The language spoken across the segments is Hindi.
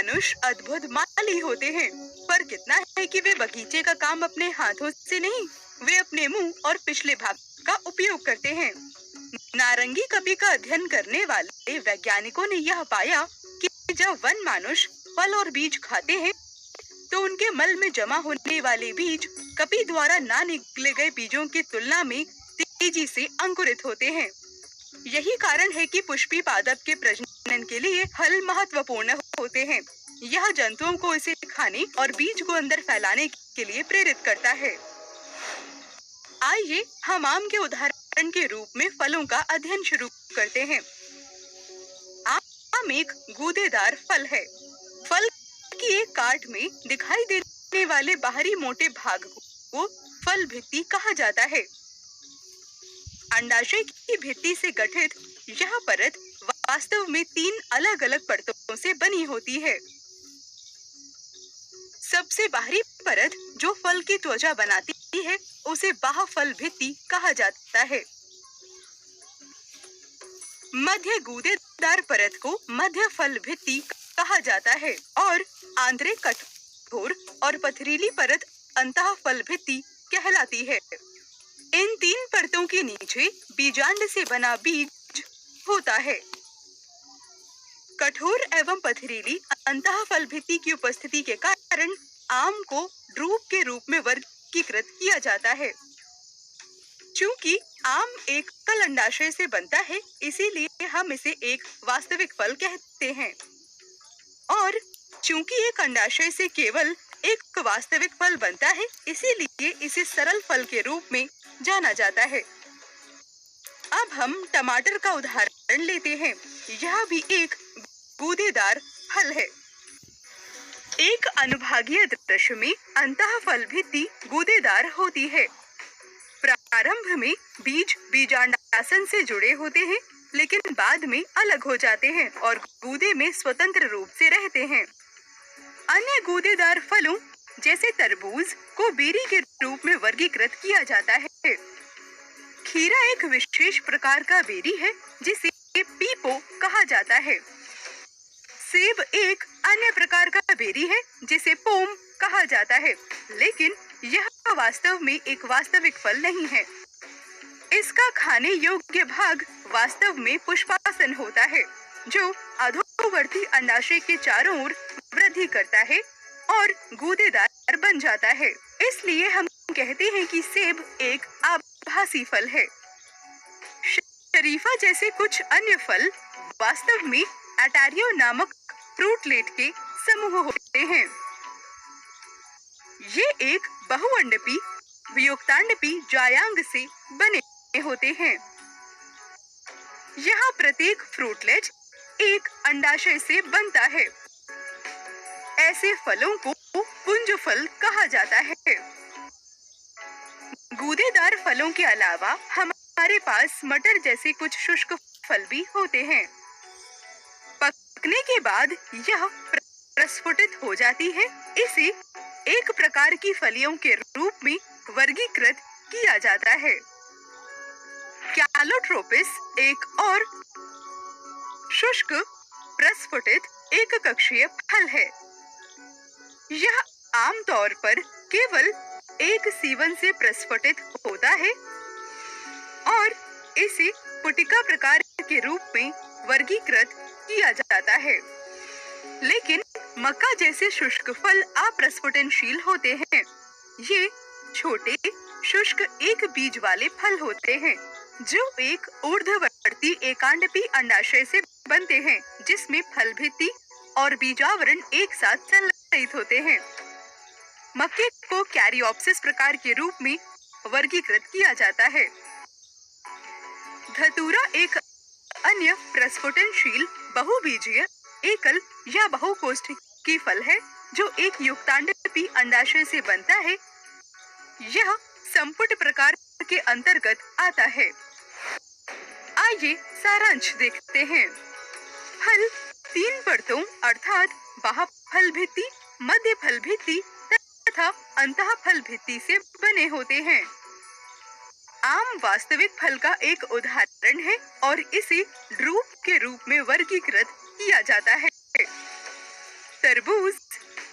मानुष अद्भुत माली होते हैं, पर कितना है कि वे बगीचे का काम अपने हाथों से नहीं, वे अपने मुंह और पिछले भाग का उपयोग करते हैं। नारंगी कपि का अध्ययन करने वाले वैज्ञानिकों ने यह पाया कि जब वन मानुष फल और बीज खाते हैं, तो उनके मल में जमा होने वाले बीज कपि द्वारा ना निकले गए बीजों की तुलना में तेजी से अंकुरित होते हैं। यही कारण है कि पुष्पी पादप के प्रजनन के लिए फल महत्वपूर्ण होते हैं। यह जंतुओं को इसे खाने और बीज को अंदर फैलाने के लिए प्रेरित करता है। आइए हम आम के उदाहरण के रूप में फलों का अध्ययन शुरू करते हैं। आम एक गूदेदार फल है। फल की एक काट में दिखाई देने वाले बाहरी मोटे भाग को फल भित्ति कहा जाता है। अंडाशय की भित्ति से गठित यह परत वास्तव में 3 अलग-अलग परतों से बनी होती है। सबसे बाहरी परत जो फल की त्वचा बनाती है, उसे बाह्यफल भित्ति कहा जाता है। मध्य गूदेदार परत को मध्य फल भित्ति कहा जाता है और आंतरिक कठोर और पथरीली परत अंतःफल भित्ति कहलाती है। इन 3 परतों के नीचे बीजांड से बना बीज होता है। कठोर एवं पथरीली अंतःफल भित्ति की उपस्थिति के कारण आम को ड्रूप के रूप में वर्गीकृत किया जाता है। चूंकि आम एक कल अंडाशय से बनता है, इसीलिए हम इसे एक वास्तविक फल कहते हैं। और चूंकि एक अंडाशय से केवल एक वास्तविक फल बनता है, इसीलिए इसे सरल फल के रूप में जाना जाता है। अब हम टमाटर का उदाहरण लेते हैं। यह भी एक गूदेदार फल है। एक अनुभागीय दृश्य में अंतःफल भित्ति गूदेदार होती है। प्रारंभ में बीज बीजांडासन से जुड़े होते हैं, लेकिन बाद में अलग हो जाते हैं और गूदे में स्वतंत्र रूप से रहते हैं। अन्य गूदेदार फलों जैसे तरबूज को बेरी के रूप में वर्गीकृत किया जाता है। खीरा एक विशेष प्रकार का बेरी है जिसे पीपो कहा जाता है। सेब एक अन्य प्रकार का बेरी है जिसे पोम कहा जाता है, लेकिन यह वास्तव में एक वास्तविक फल नहीं है। इसका खाने योग्य भाग वास्तव में पुष्पासन होता है, जो अधोवर्ती अंडाशय के चारों ओर वृद्धि करता है और गूदेदार बन जाता है। इसलिए हम कहते हैं कि सेब एक आभासी फल है। शरीफा जैसे कुछ अन्य फल वास्तव में अटारियो नामक फ्रूटलेट के समूह होते हैं। ये एक बहुअंडपी वियुक्तांडपी जायांग से बने होते हैं। यहाँ प्रत्येक फ्रूटलेट एक अंडाशय से बनता है। ऐसे फलों को पुंज फल कहा जाता है। गूदेदार फलों के अलावा हमारे पास मटर जैसे कुछ शुष्क फल भी होते हैं। पकने के बाद यह प्रस्फुटित हो जाती है। इसे एक प्रकार की फलियों के रूप में वर्गीकृत किया जाता है। कैलोट्रोपिस एक और शुष्क प्रस्फुटित एक कक्षीय फल है। यह आमतौर पर केवल एक सीवन से प्रस्फुटित होता है और इसे पुटिका प्रकार के रूप में वर्गीकृत किया जाता है। लेकिन मक्का जैसे शुष्क फल अप्रस्फुटनशील होते हैं। ये छोटे शुष्क एक बीज वाले फल होते हैं, जो एक ऊर्ध्ववर्ती एकांडपी अंडाशय से बनते हैं, जिसमें फल भित्ति और बीजावरण एक साथ संलयित होते हैं। मक्के को कैरियोप्सिस प्रकार के रूप में वर्गीकृत किया जाता है। धतूरा एक अन्य प्रस्फुटनशील बहुबीजीय एकल या बहुकोष्ठकी फल है, जो एक युक्तांडपी अंडाशय से बनता है। यह संपुट प्रकार के अंतर्गत आता है। आइए सारांश देखते हैं। फल 3 परतों अर्थात बाह्यफल भित्ति, मध्य फल भित्ति तथा अंतःफल भित्ति से बने होते हैं। आम वास्तविक फल का एक उदाहरण है और इसे ड्रूप के रूप में वर्गीकृत किया जाता है। तरबूज,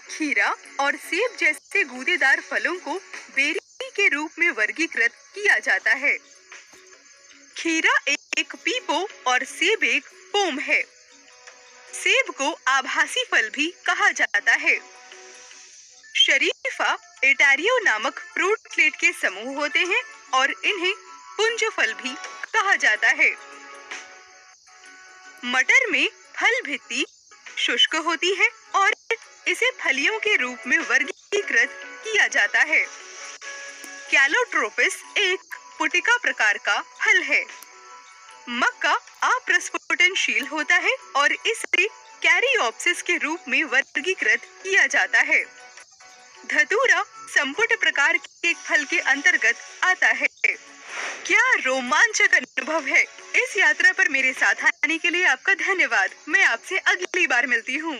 खीरा और सेब जैसे गूदेदार फलों को बेरी के रूप में वर्गीकृत किया जाता है। खीरा एक पीपो और सेब एक पोम है। सेब को आभासी फल भी कहा जाता है। शरीफा, एटारियो नामक फ्रूटलेट के समूह होते हैं और इन्हें पुंज फल भी कहा जाता है। मटर में फल भित्ति शुष्क होती है और इसे फलियों के रूप में वर्गीकृत किया जाता है। कैलोट्रोपिस एक पुटिका प्रकार का फल है। मक्का अप्रस्फुटनशील होता है और इसे कैरियोप्सिस के रूप में वर्गीकृत किया जाता है। धतूरा संपुट प्रकार के फल के अंतर्गत आता है। क्या रोमांचक अनुभव है! इस यात्रा पर मेरे साथ आने के लिए आपका धन्यवाद। मैं आपसे अगली बार मिलती हूँ।